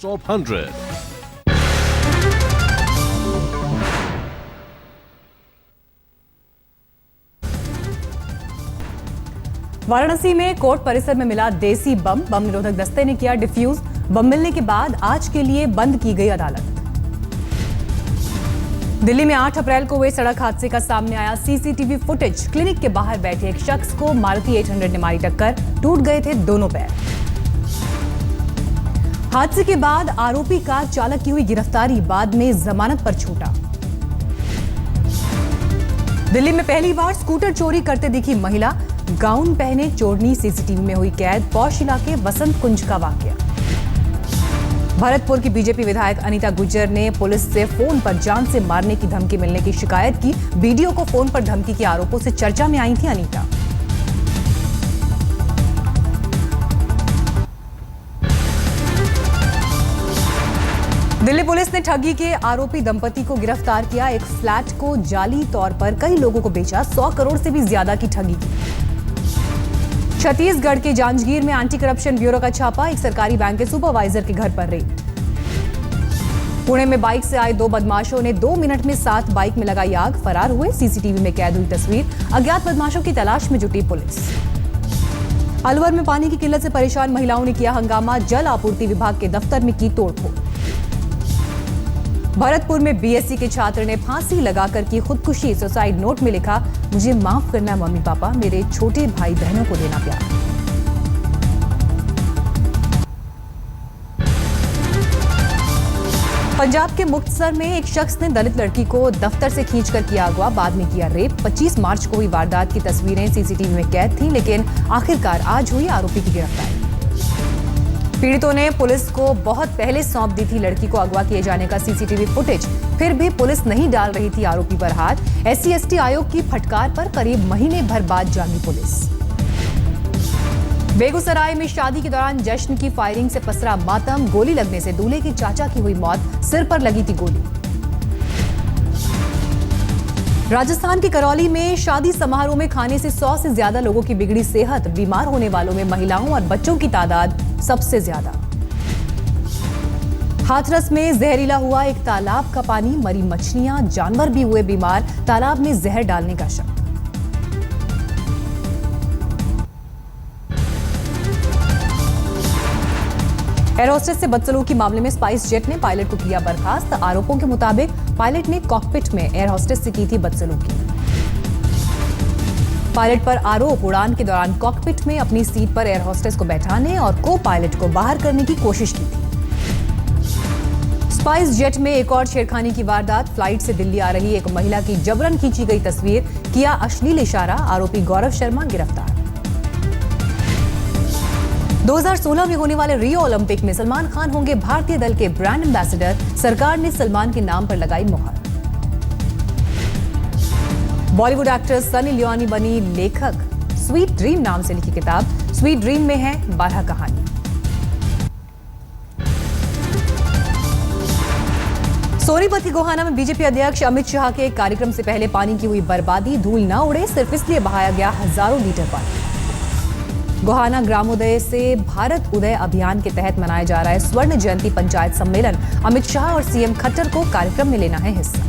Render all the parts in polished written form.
of 100. Varanasi में court परिसर में मिला देसी बम निरोधक दस्ते ने किया डिफ्यूज। बम मिलने के बाद आज के लिए बंद की गई अदालत। दिल्ली में 8 अप्रैल को हुए सड़क हादसे का सामने आया सीसीटीवी फुटेज। क्लिनिक के बाहर बैठे एक शख्स को मारुति 800 ने मारी टक्कर, टूट गए थे दोनों पैर। हादसे के बाद आरोपी कार चालक की हुई गिरफ्तारी, बाद में जमानत पर छूटा। दिल्ली में पहली बार स्कूटर चोरी करते दिखी महिला, गाउन पहने चोरनी सीसीटीवी में हुई कैद। पौष इलाके वसंत कुंज का वाकया। भरतपुर की बीजेपी विधायक अनीता गुर्जर ने पुलिस से फोन पर जान से मारने की धमकी मिलने की शिकायत की। वीडियो को फोन पर धमकी के आरोपों से चर्चा में आई थी अनीता। दिल्ली पुलिस ने ठगी के आरोपी दंपति को गिरफ्तार किया। एक फ्लैट को जाली तौर पर कई लोगों को बेचा, 100 करोड़ से भी ज्यादा की ठगी की। छत्तीसगढ़ के जांजगीर में एंटी करप्शन ब्यूरो का छापा, एक सरकारी बैंक के सुपरवाइजर के घर पर रेड। पुणे में बाइक से आए 2 बदमाशों ने 2 मिनट में 7 बाइक में लगाई आग, फरार हुए। सीसीटीवी में कैद हुई तस्वीर। अज्ञात बदमाशों की तलाश में जुटी पुलिस। अलवर में पानी की किल्लत से परेशान महिलाओं ने किया हंगामा, जल आपूर्ति विभाग के दफ्तर में की तोड़फोड़। भरतपुर में बीएससी के छात्र ने फांसी लगाकर की खुदकुशी। सुसाइड नोट में लिखा, मुझे माफ करना मम्मी पापा, मेरे छोटे भाई बहनों को देना प्यार। पंजाब के मुक्तसर में एक शख्स ने दलित लड़की को दफ्तर से खींचकर किया अगवा, बाद में किया रेप। 25 मार्च को हुई वारदात की तस्वीरें सीसीटीवी में कैद थीं, लेकिन आखिरकार आज हुई आरोपी की गिरफ्तारी। पीड़ितों ने पुलिस को बहुत पहले सौंप दी थी लड़की को अगवा किए जाने का सीसीटीवी फुटेज, फिर भी पुलिस नहीं डाल रही थी आरोपी पर हाथ। SC/ST आयोग की फटकार पर करीब महीने भर बाद जागी पुलिस। बेगूसराय में शादी के दौरान जश्न की फायरिंग से पसरा मातम, गोली लगने से दूल्हे के चाचा की हुई मौत, सिर पर लगी थी गोली। राजस्थान के करौली में शादी समारोह में खाने से 100 से ज्यादा लोगों की बिगड़ी सेहत, बीमार होने वालों में महिलाओं और बच्चों की तादाद सबसे ज्यादा। हाथरस में जहरीला हुआ एक तालाब का पानी, मरी मछलियां, जानवर भी हुए बीमार, तालाब में जहर डालने का शक। एयर होस्टेस से बदसलूकी मामले में स्पाइस जेट ने पायलट को किया बर्खास्त। आरोपों के मुताबिक पायलट ने कॉकपिट में एयर होस्टेस से की थी बदसलूकी। पायलट पर आरोप, उड़ान के दौरान कॉकपिट में अपनी सीट पर एयर होस्टेस को बैठाने और को पायलट को बाहर करने की कोशिश की थी। स्पाइस जेट में एक और छेड़खानी की वारदात। फ्लाइट से दिल्ली आ रही एक महिला की जबरन खींची गई तस्वीर, किया अश्लील इशारा। आरोपी गौरव शर्मा गिरफ्तार। 2016 में होने वाले रियो ओलंपिक में सलमान खान होंगे भारतीय दल के ब्रांड एम्बेसडर। सरकार ने सलमान के नाम पर लगाई मुहर। बॉलीवुड एक्टर सनी लियोनी बनी लेखक। स्वीट ड्रीम नाम से लिखी किताब स्वीट ड्रीम में है 12 कहानी। सोनीपत की गोहाना में बीजेपी अध्यक्ष अमित शाह के कार्यक्रम से पहले पानी की हुई बर्बादी, धूल न उड़े सिर्फ इसलिए बहाया गया हजारों लीटर पानी। गोहाना ग्रामोदय से भारत उदय अभियान के तहत मनाया जा रहा है स्वर्ण जयंती पंचायत सम्मेलन। अमित शाह और सीएम खट्टर को कार्यक्रम में लेना है हिस्सा।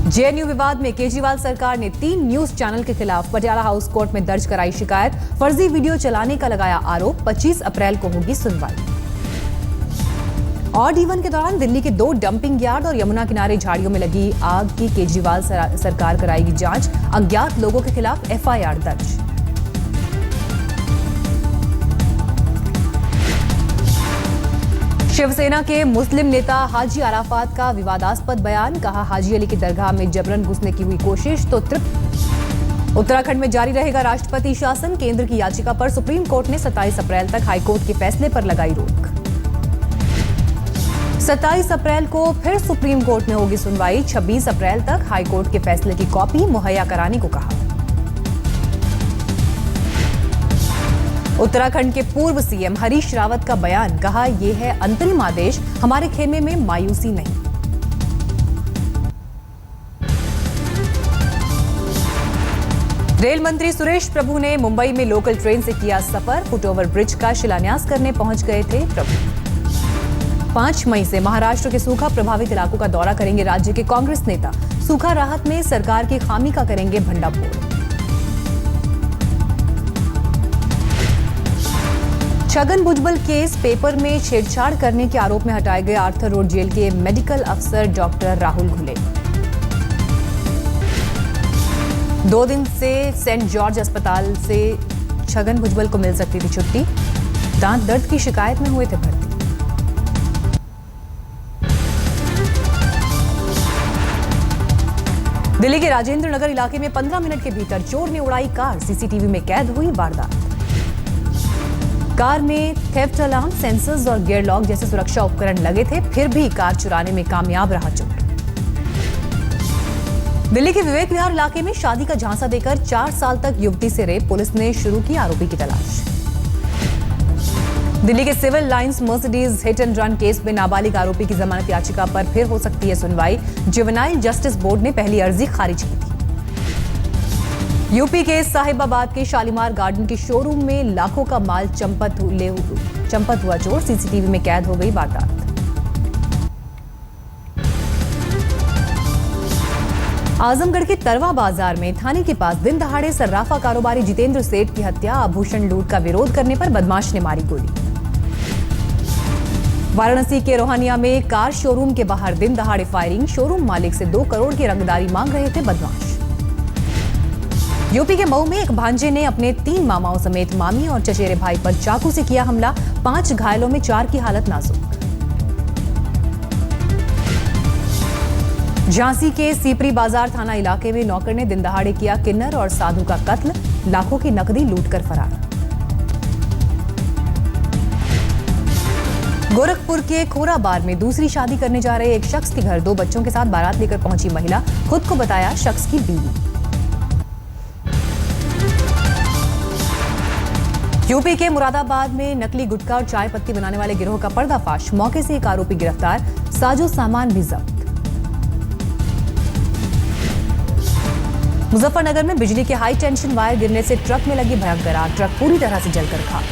जेएनयू विवाद में केजरीवाल सरकार ने 3 न्यूज चैनल के खिलाफ पटियाला हाउस कोर्ट में दर्ज कराई शिकायत। फर्जी वीडियो चलाने का लगाया आरोप। 25 अप्रैल को होगी सुनवाई। ऑड इवन के दौरान दिल्ली के 2 डंपिंग यार्ड और यमुना किनारे झाड़ियों में लगी आग की केजरीवाल सरकार कराएगी जांच। अज्ञात लोगों के खिलाफ FIR दर्ज। शिवसेना के मुस्लिम नेता हाजी अराफात का विवादास्पद बयान, कहा हाजी अली की दरगाह में जबरन घुसने की हुई कोशिश तो तृप्त। उत्तराखंड में जारी रहेगा राष्ट्रपति शासन। केंद्र की याचिका पर सुप्रीम कोर्ट ने 27 अप्रैल तक हाईकोर्ट के फैसले पर लगाई रोक। 27 अप्रैल को फिर सुप्रीम कोर्ट में होगी सुनवाई। 26 अप्रैल तक हाईकोर्ट के फैसले की कॉपी मुहैया कराने को कहा। उत्तराखंड के पूर्व सीएम हरीश रावत का बयान, कहा यह है अंतरिम आदेश, हमारे खेमे में मायूसी नहीं। रेल मंत्री सुरेश प्रभु ने मुंबई में लोकल ट्रेन से किया सफर। फुटओवर ब्रिज का शिलान्यास करने पहुंच गए थे प्रभु। 5 मई से महाराष्ट्र के सूखा प्रभावित इलाकों का दौरा करेंगे राज्य के कांग्रेस नेता। सूखा राहत में सरकार की खामी का करेंगे भंडाफोड़। छगन भुजबल केस पेपर में छेड़छाड़ करने के आरोप में हटाए गए आर्थर रोड जेल के मेडिकल अफसर डॉक्टर राहुल घुले। 2 दिन से सेंट जॉर्ज अस्पताल से छगन भुजबल को मिल सकती थी छुट्टी। दांत दर्द की शिकायत में हुए थे भर्ती। दिल्ली के राजेंद्र नगर इलाके में 15 मिनट के भीतर चोर ने उड़ाई कार। सीसीटीवी में कैद हुई वारदात। कार में थेफ्ट अलार्म, सेंसर्स और गियर लॉक जैसे सुरक्षा उपकरण लगे थे, फिर भी कार चुराने में कामयाब रहा चोर। दिल्ली के विवेक विहार इलाके में शादी का झांसा देकर 4 साल तक युवती से रेप, पुलिस ने शुरू की आरोपी की तलाश। दिल्ली के Civil Lines Mercedes hit and run case में नाबालिग आरोपी की जमानत याचिका पर फिर हो सकती है सुनवाई। जुवेनाइल जस्टिस बोर्ड ने पहली अर्जी खारिज की थी। यूपी के साहिबाबाद के शालीमार गार्डन के शोरूम में लाखों का माल चंपत हुआ चोर। सीसीटीवी में कैद हो गई वारदात। आजमगढ़ के तरवा बाजार में थाने के पास दिन दहाड़े सर्राफा कारोबारी जितेंद्र सेठ की हत्या। आभूषण लूट का विरोध करने पर बदमाश ने मारी गोली। वाराणसी के रोहानिया में कार शोरूम के बाहर दिन दहाड़े फायरिंग। शोरूम मालिक से 2 करोड़ की रंगदारी मांग रहे थे बदमाश। यूपी के मऊ में एक भांजे ने अपने 3 मामाओं समेत मामी और चचेरे भाई पर चाकू से किया हमला। 5 घायलों में 4 की हालत नाजुक। झांसी के सीपरी बाजार थाना इलाके में नौकर ने दिन दहाड़े किया किन्नर और साधु का कत्ल। लाखों की नकदी लूटकर फरार। गोरखपुर के खोराबार में दूसरी शादी करने जा रहे एक शख्स के घर 2 बच्चों के साथ बारात लेकर पहुंची महिला। खुद को बताया शख्स की बीवी। यूपी के मुरादाबाद में नकली गुटखा और चाय पत्ती बनाने वाले गिरोह का पर्दाफाश। मौके से एक आरोपी गिरफ्तार, साजो सामान भी जब्त। मुजफ्फरनगर में बिजली के हाई टेंशन वायर गिरने से ट्रक में लगी भयंकर आग। ट्रक पूरी तरह से जलकर खाक।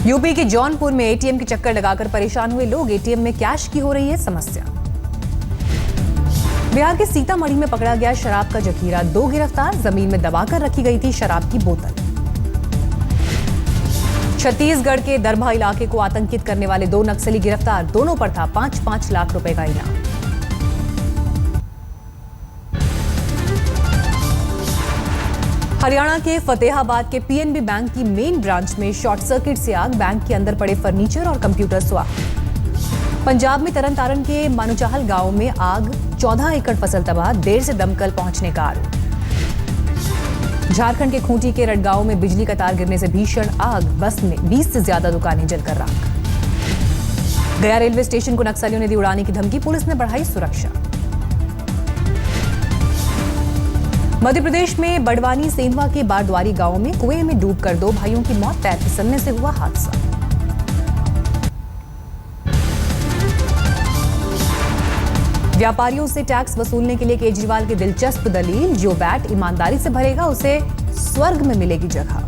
यूपी के जौनपुर में एटीएम के चक्कर लगाकर परेशान हुए लोग। एटीएम में कैश की हो रही है समस्या। बिहार के सीतामढ़ी में पकड़ा गया शराब का जखीरा। 2 गिरफ्तार। जमीन में दबाकर रखी गई थी शराब की बोतल। छत्तीसगढ़ के दरभा इलाके को आतंकित करने वाले 2 नक्सली गिरफ्तार। दोनों पर था 5-5 लाख रुपए का इनाम। हरियाणा के फतेहाबाद के पीएनबी बैंक की मेन ब्रांच में शॉर्ट सर्किट से आग। बैंक के अंदर पड़े फर्नीचर और कंप्यूटर स्वाह। पंजाब में तरनतारन के मानुचाहल गांव में आग। 14 एकड़ फसल तबाह। देर से दमकल पहुंचने का आरोप। झारखंड के खूंटी के रटगांव में बिजली का तार गिरने से भीषण आग। बस में 20 से ज्यादा दुकानें जलकर राख। गया रेलवे स्टेशन को नक्सलियों ने दी उड़ाने की धमकी। पुलिस ने बढ़ाई सुरक्षा। मध्य प्रदेश में बड़वानी सेंधवा के बारद्वारी गांव में कुएं में डूबकर 2 भाइयों की मौत। पैर फिसलने से हुआ हादसा। व्यापारियों से टैक्स वसूलने के लिए केजरीवाल की दिलचस्प दलील। जो वैट ईमानदारी से भरेगा उसे स्वर्ग में मिलेगी जगह।